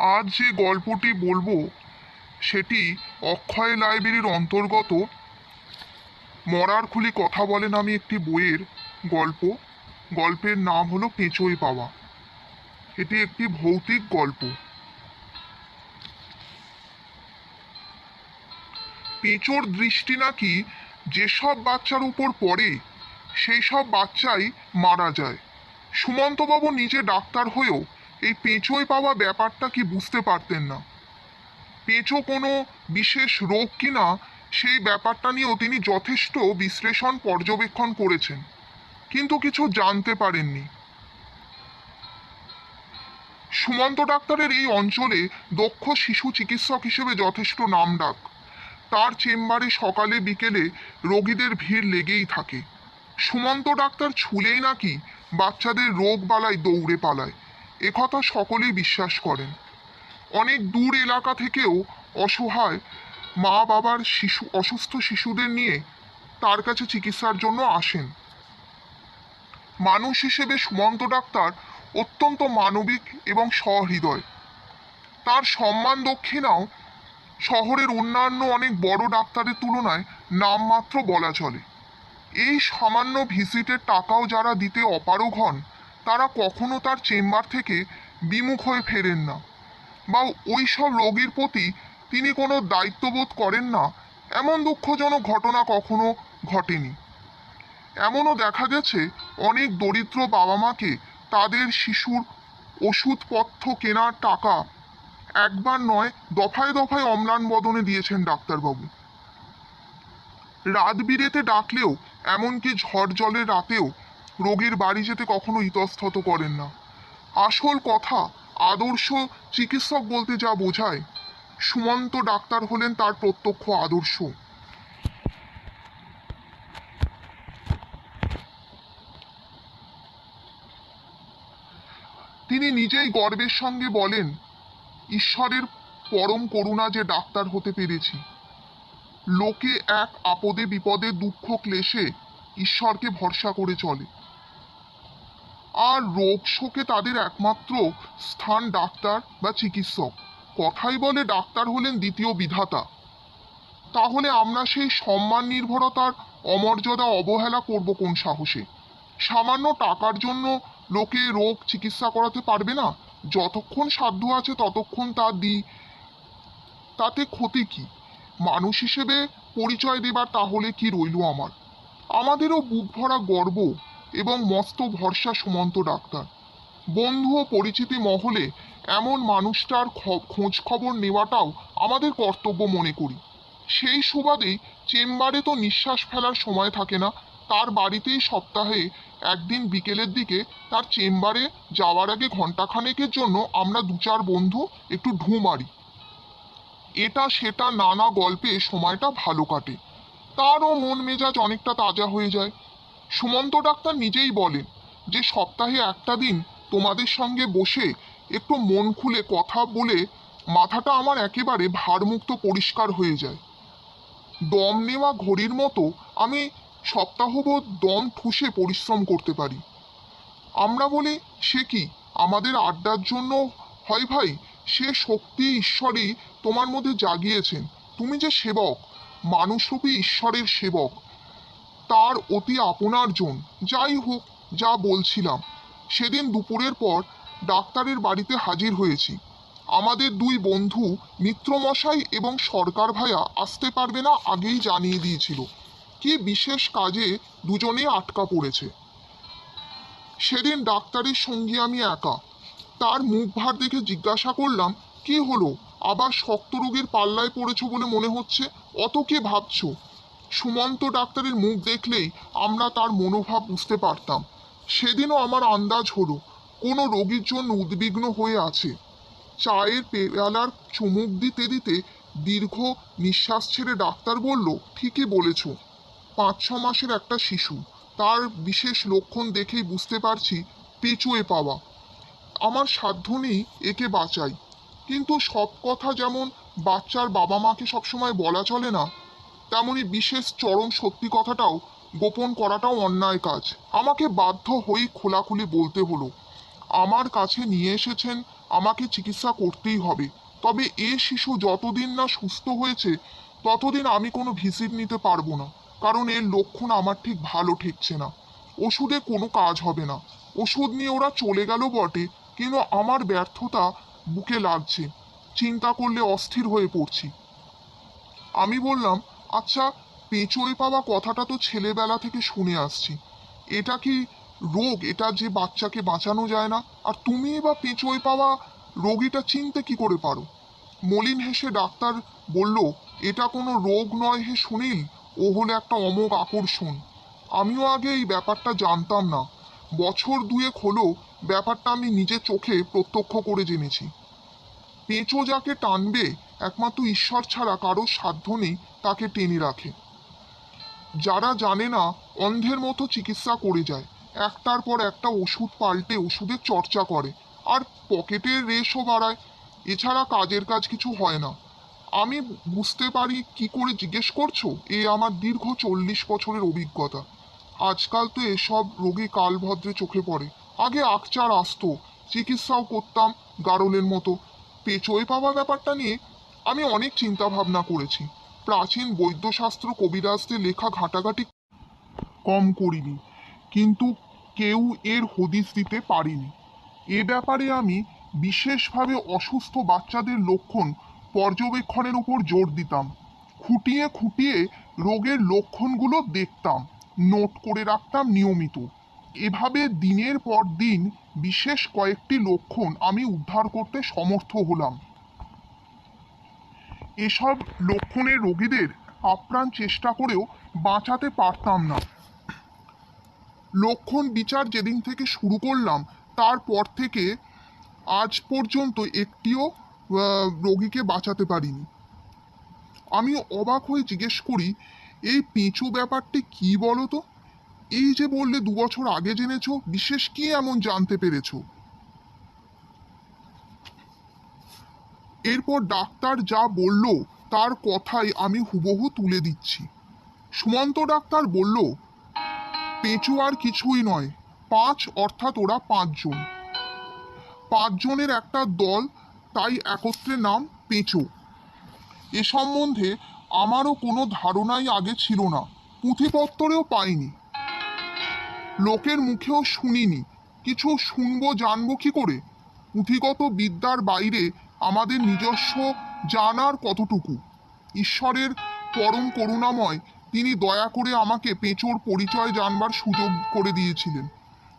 আজ যে গল্পটি বলবো সেটি অক্ষয় লাইব্রেরির অন্তর্গত মরার খুলি কথা বলে নামে একটি বইয়ের গল্প। গল্পের নাম হলো পেঁচোয় পাওয়া। এটি একটি ভৌতিক গল্প। পেঁচোর দৃষ্টি নাকি যেসব বাচ্চার উপর পড়ে সেই সব বাচ্চাই মারা যায়। সুমন্তবাবু নিজে ডাক্তার হয়েও এই পেঁচোয় পাওয়া ব্যাপারটা কি বুঝতে পারতেন না। পেঁচো কোনো বিশেষ রোগ কিনা সেই ব্যাপারটা নিয়েও তিনি যথেষ্ট বিশ্লেষণ পর্যবেক্ষণ করেছেন, কিন্তু কিছু জানতে পারেননি। সুমন্ত ডাক্তারের এই অঞ্চলে দক্ষ শিশু চিকিৎসক হিসেবে যথেষ্ট নামডাক। তার চেম্বারে সকালে বিকেলে রোগীদের ভিড় লেগেই থাকে। সুমন্ত ডাক্তার ছুলেই নাকি বাচ্চাদের রোগ বালাই দৌড়ে পালায়, একথা সকলেই বিশ্বাস করেন। অনেক দূর এলাকা থেকেও অসহায় মা বাবার অসুস্থ শিশুদের নিয়ে তার কাছে চিকিৎসার জন্য আসেন। মানুষ হিসেবে সুমন্ত ডাক্তার অত্যন্ত মানবিক এবং সহৃদয়। তার সম্মান দক্ষিণাও শহরের অন্যান্য অনেক বড় ডাক্তারের তুলনায় নামমাত্র বলা চলে। এই সামান্য ভিজিটের টাকাও যারা দিতে অপারগ হন তারা কখনো তার চেম্বার থেকে বিমুখ হয়ে ফেরেন না, বা ওই সব রোগীর প্রতি তিনি কোনো দায়িত্ববোধ করেন না, এমন দুঃখজনক ঘটনা কখনো ঘটেনি। এমনও দেখা গেছে অনেক দরিদ্র বাবা মাকে তাদের শিশুর ওষুধপত্র কেনার টাকা একবার নয় দফায় দফায় অম্লান বদনে দিয়েছেন ডাক্তারবাবু। রাত বিরেতে ডাকলেও, এমনকি ঝড় জলের রাতেও রোগীর বাড়ি যেতে কখনো ইতস্তত করেন না। আসল কথা, আদর্শ চিকিৎসক বলতে যা বোঝায়, সুমন্ত ডাক্তার হলেন তার প্রত্যক্ষ আদর্শ। তিনি নিজেই গর্বের সঙ্গে বলেন, ঈশ্বরের পরম করুণা যে ডাক্তার হতে পেরেছি। লোকে এক আপদে বিপদে দুঃখ ক্লেশে ঈশ্বরকে ভরসা করে চলে, আর রোগ শোকে তাদের একমাত্র স্থান ডাক্তার বা চিকিৎসক। কথাই বলে ডাক্তার হলেন দ্বিতীয় বিধাতা। তাহলে আমরা সেই সম্মান নির্ভরতার অমর্যাদা অবহেলা করব কোন সাহসে? সামান্য টাকার জন্য লোকে রোগ চিকিৎসা করাতে পারবে না? যতক্ষণ সাধ্য আছে ততক্ষণ তা দিই, তাতে ক্ষতি কি? মানুষ হিসেবে পরিচয় দেবার তাহলে কি রইল আমার? আমাদেরও বুক ভরা গর্ব এবং মস্ত ভরসা সুমন্ত ডাক্তার। বন্ধু ও পরিচিতি মহলে এমন মানুষটার খোঁজ খবর নেওয়াটাও আমাদের কর্তব্য মনে করি। সেই সুবাদেই চেম্বারে তো নিঃশ্বাস ফেলার সময় থাকে না, তার বাড়িতেই সপ্তাহে একদিন বিকেলের দিকে তার চেম্বারে যাওয়ার আগে ঘণ্টাখানেকের জন্য আমরা দু চার বন্ধু একটু ঢুঁ মারি। এটা সেটা নানা গল্পে সময়টা ভালো কাটে, তারও মন মেজাজ অনেকটা তাজা হয়ে যায়। সুমন্ত ডাক্তার নিজেই বলেন যে সপ্তাহে একটা দিন তোমাদের সঙ্গে বসে একটু মন খুলে কথা বলে মাথাটা আমার একেবারে ভারমুক্ত পরিষ্কার হয়ে যায়। দম নেওয়া ঘড়ির মতো আমি সপ্তাহবোধ দম ঠুসে পরিশ্রম করতে পারি। আমরা বলি, সে কি, আমাদের আড্ডার জন্য হয় ভাই? সে শক্তি ঈশ্বরই তোমার মধ্যে জাগিয়েছেন। তুমি যে সেবক, মানুষরূপী ঈশ্বরের সেবক, তার অতি আপনার জন। যাই হোক, যা বলছিলাম, সেদিন দুপুরের পর ডাক্তারের বাড়িতে হাজির হয়েছি। আমাদের দুই বন্ধু মিত্রমশাই এবং সরকার ভাইয়া আসতে পারবে না আগেই জানিয়ে দিয়েছিল। কি বিশেষ কাজে দুজনেই আটকা পড়েছে। সেদিন ডাক্তারের সঙ্গে আমি একা। তার মুখ ভার দেখে জিজ্ঞাসা করলাম, কি হলো, আবার শক্ত রোগের পাল্লায় পড়েছো বলে মনে হচ্ছে, অত কে ভাবছো? সুমন্ত ডাক্তারের মুখ দেখলেই আমরা তার মনোভাব বুঝতে পারতাম। সেদিনও আমার আন্দাজ হলো কোনো রোগীর জন্য উদ্বিগ্ন হয়ে আছে। চায়ের পেয়ালার চুমুক দিতে দিতে দীর্ঘ নিঃশ্বাস ছেড়ে ডাক্তার বলল, ঠিকই বলেছ, 5-6 মাসের একটা শিশু, তার বিশেষ লক্ষণ দেখেই বুঝতে পারছি পেঁচোয় পাওয়া। আমার সাধ্য নেই একে বাঁচাই, কিন্তু সব কথা যেমন বাচ্চার বাবা মাকে সবসময় বলা চলে না, তেমনি বিশেষ চরম সত্যি কথাটাও গোপন করাটাও অন্যায় কাজ। আমাকে বাধ্য হয়েই খোলাখুলি বলতে হলো। আমার কাছে নিয়ে এসেছেন আমাকে চিকিৎসা করতেই হবে। তবে এ শিশু যতদিন না সুস্থ হয়েছে ততদিন আমি কোনো ভিজিট নিতে পারবো না, কারণ এর লক্ষণ আমার ঠিক ভালো ঠেকছে না। ওষুধে কোনো কাজ হবে না। ওষুধ নিয়ে ওরা চলে গেল বটে, কিন্তু আমার ব্যর্থতা বুকে লাগছে। চিন্তা করলে অস্থির হয়ে পড়ছি। আমি বললাম, আচ্ছা, পেঁচোয় পাওয়া কথাটা তো ছেলেবেলা থেকে শুনে আসছি। এটা কি রোগ, এটা যে বাচ্চাকে বাঁচানো যায় না? আর তুমি বা পেঁচোয় পাওয়া রোগীটা চিনতে কি করে পারো? মলিন হেসে ডাক্তার বলল, এটা কোনো রোগ নয় হে সুনীল, ও হলো একটা অমোঘ আকর্ষণ। আমিও আগে এই ব্যাপারটা জানতাম না। বছর দুয়েক হলো ব্যাপারটা আমি নিজে চোখে প্রত্যক্ষ করে জেনেছি। পেঁচো যাকে টানবে একমাত্র ঈশ্বর ছাড়া কারো সাধ্য নেই তাকে টেনে রাখে। যারা জানে না অন্ধের মতো চিকিৎসা করে যায়, একটার পর একটা ওষুধ পাল্টে ওষুধের চর্চা করে, আর পকেটের রেশও বাড়ায়। এছাড়া কাজের কাজ কিছু হয় না। আমি বুঝতে পারি কি করে জিজ্ঞেস করছো? এ আমার দীর্ঘ 40 বছরের অভিজ্ঞতা। আজকাল তো এসব রোগী কালভদ্রে চোখে পড়ে। আগে আকচার আসতো, চিকিৎসাও করতাম গারলের মতো। পেঁচোয় পাওয়া ব্যাপারটা নিয়ে আমি অনেক চিন্তা ভাবনা করেছি। প্রাচীন বৈদ্যশাস্ত্র কবিরাজদের লেখা ঘাটাঘাটি কম করিনি, কিন্তু কেউ এর হদিস দিতে পারিনি। এ ব্যাপারে আমি বিশেষভাবে অসুস্থ বাচ্চাদের লক্ষণ পর্যবেক্ষণের উপর জোর দিতাম। খুঁটিয়ে খুঁটিয়ে রোগের লক্ষণগুলো দেখতাম, নোট করে রাখতাম নিয়মিত। এভাবে দিনের পর দিন বিশেষ কয়েকটি লক্ষণ আমি উদ্ধার করতে সমর্থ হলাম। এসব লক্ষণের রোগীদের আপ্রাণ চেষ্টা করেও বাঁচাতে পারতাম না। লক্ষণ বিচার যেদিন থেকে শুরু করলাম তারপর থেকে আজ পর্যন্ত একটিও রোগীকে বাঁচাতে পারিনি। আমি অবাক হয়ে জিজ্ঞেস করি, এই পেঁচু ব্যাপারটি কি বলো তো? এই যে বললে 2 বছর আগে জেনেছো, বিশেষ কি এমন জানতে পেরেছো? এরপর ডাক্তার যা বলল তার কথাই আমি হুবহু তুলে দিচ্ছি। সুমন্ত ডাক্তার বলল, পেঁচু আর কিছুই নয়, 5 অর্থাৎ ওরা 5 জন। 5 জনের একটা দল, তাই একত্রে নাম পেঁচো। এ সম্বন্ধে আমারও কোনো ধারণাই আগে ছিল না, পুঁথিপত্তরেও পাইনি, লোকের মুখেও শুনিনি। কিছু শুনবো জানবো কি করে? পুঁথিগত বিদ্যার বাইরে আমাদের নিজস্ব জানার কতটুকু? ঈশ্বরের পরম করুণাময়, তিনি দয়া করে আমাকে পেঁচোর পরিচয় জানবার সুযোগ করে দিয়েছিলেন,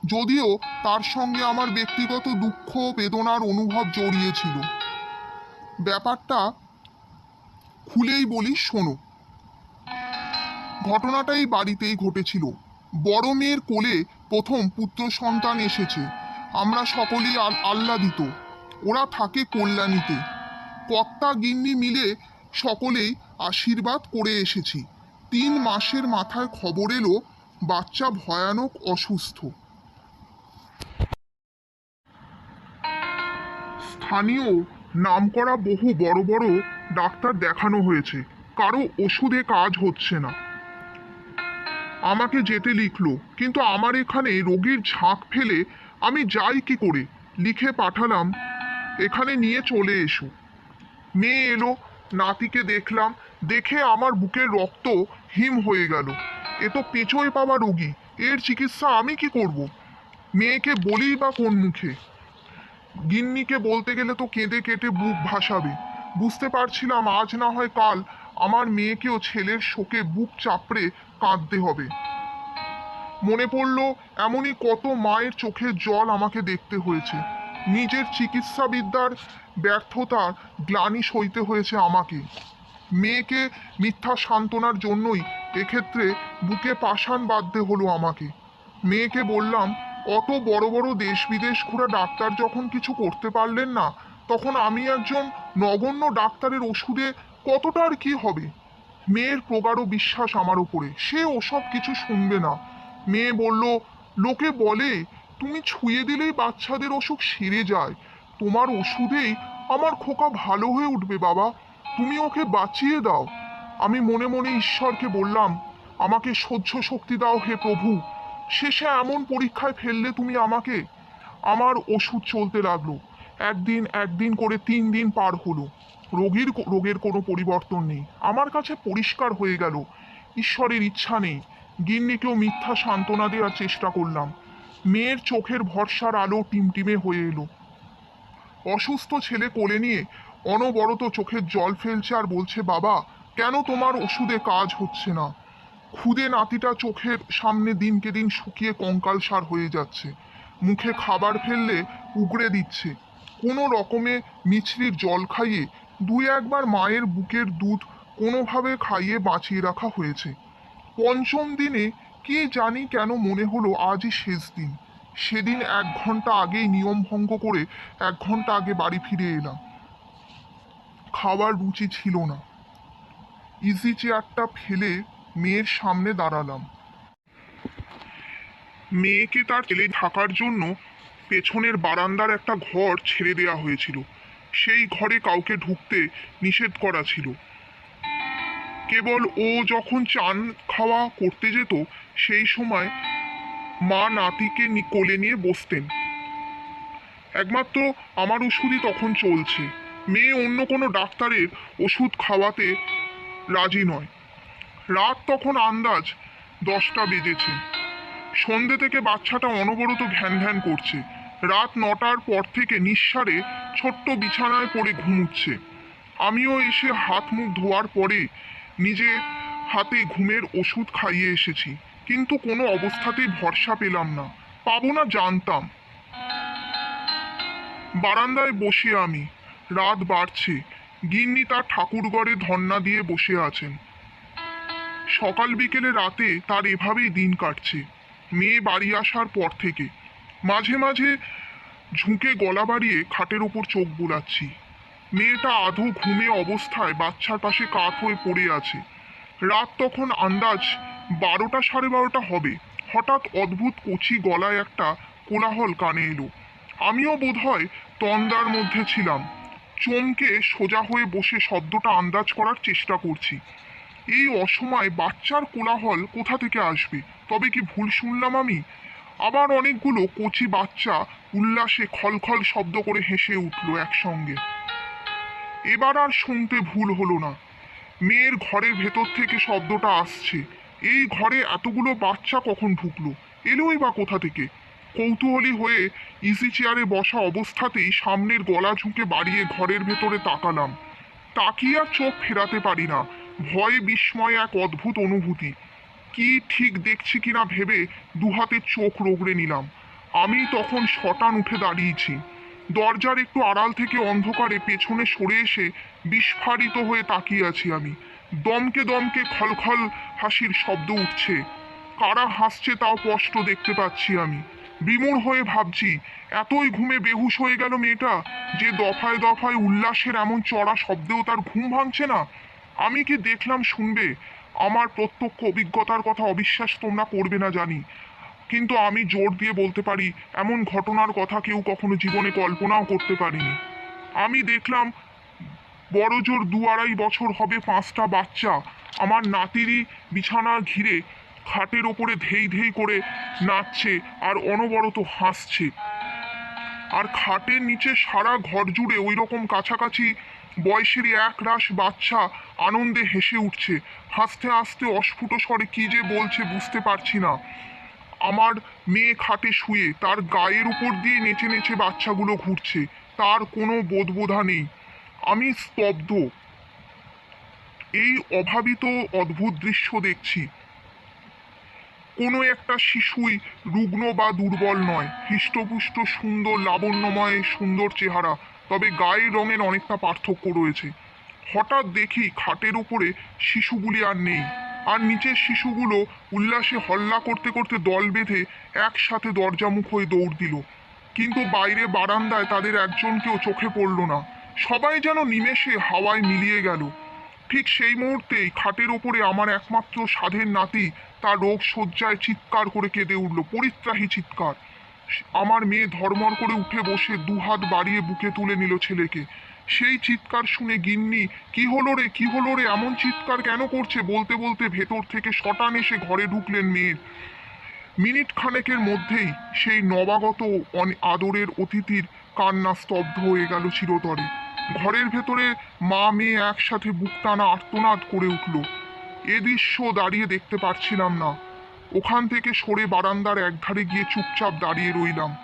যদিও তার সঙ্গে আমার ব্যক্তিগত দুঃখ বেদনার অনুভব জড়িয়ে ছিল। ব্যাপারটা খুলেই বলি, শোনো। ঘটনাটা এই বাড়িতেই ঘটেছিল। বড় মেয়ের কোলে প্রথম পুত্র সন্তান এসেছে। আমরা সকলেই আহ্লাদিত। ওরা থাকে কল্যাণীতে। কর্তা গিন্নি মিলে সকলেই আশীর্বাদ করে এসেছি। 3 মাসের মাথায় খবর এলো বাচ্চা ভয়ানক অসুস্থ। স্থানীয় নামকরা বহু বড় বড় ডাক্তার দেখানো হয়েছে, কারো ওষুধে কাজ হচ্ছে না। আমাকে যেতে লিখলো, কিন্তু আমার এখানে রোগীর ঝাঁক ফেলে আমি যাই কি করে? লিখে পাঠালাম, এখানে নিয়ে চলে এসো। মেয়ে এলো, নাতিকে দেখলাম, দেখে আমার বুকের রক্ত হিম হয়ে গেল। এ তো পেঁচোয় পাওয়া রোগী, এর চিকিৎসা আমি কি করব? মেয়েকে বলি বা কোন মুখে? গিন্নিকে বলতে গেলে তো কেঁদে কেটে বুক ভাসাবে। বুঝতে পারছিলাম আজ না হয় কাল আমার মেয়েকেও ছেলের শোকে বুক চাপড়ে কাঁদতে হবে। মনে পড়ল এমনই কত মায়ের চোখের জল আমাকে দেখতে হয়েছে। নিজের চিকিৎসাবিদ্যার ব্যর্থতার গ্লানি সইতে হয়েছে আমাকে। মেয়েকে মিথ্যা সান্ত্বনার জন্যই এক্ষেত্রে বুকে পাষাণ বাঁধতে হলো আমাকে। মেয়েকে বললাম, অত বড় বড় দেশ বিদেশ ঘোরা ডাক্তার যখন কিছু করতে পারলেন না, তখন আমি একজন নগণ্য ডাক্তারের ওষুধে কতটা আর কি হবে? মেয়ের প্রগাঢ় বিশ্বাস আমার উপরে, সে ওসব কিছু শুনবে না। মেয়ে বলল, লোকে বলে তুমি ছুঁয়ে দিলেই বাচ্চাদের অসুখ সেরে যায়। তোমার ওষুধেই আমার খোকা ভালো হয়ে উঠবে বাবা, তুমি ওকে বাঁচিয়ে দাও। আমি মনে মনে ঈশ্বরকে বললাম, আমাকে সহ্য শক্তি দাও হে প্রভু। শেষে এমন পরীক্ষায় ফেললে তুমি আমাকে। আমার ওষুধ চলতে লাগলো। একদিন একদিন করে 3 দিন পার হলো, রোগের কোনো পরিবর্তন নেই। আমার কাছে পরিষ্কার হয়ে গেল ঈশ্বরের ইচ্ছা নেই। গিন্নিকেও মিথ্যা সান্ত্বনা দেওয়ার চেষ্টা করলাম। মেয়ের চোখের ভরসার আলো টিমটিমে হয়ে এলো। অসুস্থ ছেলে কোলে নিয়ে অনবরত চোখের জল ফেলছে আর বলছে, বাবা কেন তোমার ওষুধে কাজ হচ্ছে না? খুদে নাতিটা চোখের সামনে দিনকে দিন শুকিয়ে কঙ্কালসার হয়ে যাচ্ছে। মুখে খাবার ফেললে উগড়ে দিচ্ছে। কোনো রকমে মিছরির জল খাইয়ে 2-1বার মায়ের বুকের দুধ কোনোভাবে খাইয়ে বাঁচিয়ে রাখা হয়েছে। পঞ্চম দিনে কি জানি কেন মনে হলো আজই শেষ দিন। সেদিন 1 ঘন্টা আগেই নিয়ম ভঙ্গ করে 1 ঘন্টা আগে বাড়ি ফিরে এলাম। খাবার রুচি ছিল না। ইজি চেয়ারটা ফেলে মেয়ের সামনে দাঁড়ালাম। মেয়েকে তার ছেলে ঢাকার জন্য পেছনের বারান্দার একটা ঘর ছেড়ে দেওয়া হয়েছিল। সেই ঘরে কাউকে ঢুকতে নিষেধ করা ছিল। কেবল ও যখন চান খাওয়া করতে যেত সেই সময় মা নাতিকে কোলে নিয়ে বসতেন। একমাত্র আমার ওষুধই তখন চলছে। মেয়ে অন্য কোনো ডাক্তারের ওষুধ খাওয়াতে রাজি নয়। রাত তখন আন্দাজ 10টা বেজেছে। সন্ধ্যে থেকে বাচ্চাটা অনবরত ঘ্যান ঘ্যান করছে। রাত 9টার পর থেকে নিঃসারে ছোট্ট বিছানায় পড়ে ঘুমুচ্ছে। আমিও এসে হাত মুখ ধোয়ার পরে নিজে হাতে ঘুমের ওষুধ খাইয়ে এসেছি, কিন্তু কোনো অবস্থাতেই ভরসা পেলাম না। পাবো না জানতাম। বারান্দায় বসে আমি। রাত বাড়ছে। গিন্নি তার ঠাকুরঘরে ধন্না দিয়ে বসে আছেন। সকাল বিকেলে রাতে তার এভাবেই দিন কাটছে। মেয়ে বাড়ি আসার পর থেকে মাঝে মাঝে ঝুঁকে গলা বাড়িয়ে খাটের ওপর চোখ বুলাচ্ছি। মেয়েটা আধো ঘুমে অবস্থায় বাচ্চার পাশে কাত হয়ে পড়ে আছে। রাত তখন আন্দাজ 12টা 12:30 হবে। হঠাৎ অদ্ভুত কচি গলায় একটা কোলাহল কানে এলো। আমিও বোধহয় তন্দার মধ্যে ছিলাম। চমকে সোজা হয়ে বসে শব্দটা আন্দাজ করার চেষ্টা করছি। এই অসময়ে বাচ্চার কোলাহল কোথা থেকে আসবে? তবে কি ভুল শুনলাম আমি? আবার অনেকগুলো কচি বাচ্চা উল্লাসে খলখল শব্দ করে হেসে উঠল একসঙ্গে। এবার আর শুনতে ভুল হলো না। মেয়ের ঘরের ভেতর থেকে শব্দটা আসছে। এই ঘরে এতগুলো বাচ্চা কখন ঢুকলো? এলোই বা কোথা থেকে? কৌতূহলী হয়ে ইজি চেয়ারে বসা অবস্থাতেই সামনের গলা ঝুঁকে বাড়িয়ে ঘরের ভেতরে তাকালাম। তাকিয়ে আর চোখ ফেরাতে পারি না। ভয়ে বিস্ময়ে এক অদ্ভুত অনুভূতি। কি ঠিক দেখছি কিনা ভেবে দুহাতে চোখ রগড়ে নিলাম। আমি তখন শটান উঠে দাঁড়িয়েছি। দরজার একটু আড়াল থেকে অন্ধকারে পেছনে সরে এসে বিস্ফারিত হয়ে তাকিয়ে আছি আমি। দমকে দমকে খলখল হাসির শব্দ উঠছে। কারা হাসছে তাও স্পষ্ট দেখতে পাচ্ছি আমি। বিমূঢ় হয়ে ভাবছি, এতই ঘুমে বেহুশ হয়ে গেল মেয়েটা যে দফায় দফায় উল্লাসের এমন চড়া শব্দেও তার ঘুম ভাঙছে না। আমি কি দেখলাম শুনবে? আমার প্রত্যক্ষ অভিজ্ঞতার কথা অবিশ্বাস তোমরা করবে না জানি, কিন্তু আমি জোর দিয়ে বলতে পারি এমন ঘটনার কথা কেউ কখনো জীবনে কল্পনাও করতে পারিনি। আমি দেখলাম বড় জোর 2-2.5 বছর হবে 5টা বাচ্চা আমার নাতিরই বিছানা ঘিরে খাটের ওপরে ধেই ধেই করে নাচছে আর অনবরত হাসছে। আর খাটের নিচে সারা ঘর জুড়ে ওই রকম কাছাকাছি বয়সেরই এক রাশ বাচ্চা আনন্দে হেসে উঠছে। হাসতে হাসতে অস্ফুট স্বরে কি যে বলছে বুঝতে পারছি না। আমার মেয়ে খাটে শুয়ে তার গায়ের উপর দিয়ে নেচে নেচে বাচ্চাগুলো ঘুরছে। তার কোনো বোধবোধা নেই। আমি স্তব্ধ। এই অভাবিত অদ্ভুত দৃশ্য দেখছি। কোনো একটা শিশুই রুগ্ন বা দুর্বল নয়, হৃষ্টপুষ্ট সুন্দর লাবণ্যময় সুন্দর চেহারা, তবে গায়ের রঙের অনেকটা পার্থক্য রয়েছে। হঠাৎ দেখি খাটের উপরে শিশুগুলি আর নেই, আর নিচের শিশুগুলো উল্লাসে হল্লা করতে করতে দল বেঁধে একসাথে দরজামুখ হয়ে দৌড় দিল। কিন্তু বাইরে বারান্দায় তাদের একজনকেও চোখে পড়ল না। সবাই যেন নিমেষে হাওয়ায় মিলিয়ে গেল। ঠিক সেই মুহূর্তেই খাটের ওপরে আমার একমাত্র সাধের নাতি তার রোগ শয্যায় চিৎকার করে কেঁদে উঠল, পরিত্রাহী চিৎকার। আমার মেয়ে ধর্মর করে উঠে বসে দুহাত বাড়িয়ে বুকে তুলে নিল ছেলেকে। সেই চিৎকার শুনে গিন্নি, কি হলো রে, কি হলো রে, এমন চিৎকার কেন করছে বলতে বলতে ভেতর থেকে শটান এসে ঘরে ঢুকলেন মেয়ের। মিনিট খানেকের মধ্যেই সেই নবাগত আদরের অতিথির কান্না স্তব্ধ হয়ে গেল চিরতরে। ঘরের ভেতরে মা মেয়ে একসাথে বুক টানা আর্তনাদ করে উঠল। এ দৃশ্য দাঁড়িয়ে দেখতে পারছিলাম না। ওখান থেকে সরে বারান্দার একধারে গিয়ে চুপচাপ দাঁড়িয়ে রইলাম।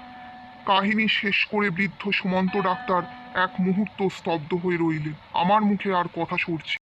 কাহিনী শেষ করে বৃদ্ধ সুমন্ত ডাক্তার এক মুহূর্ত স্তব্ধ হয়ে রইলেন। আমার মুখে আর কথা সরছে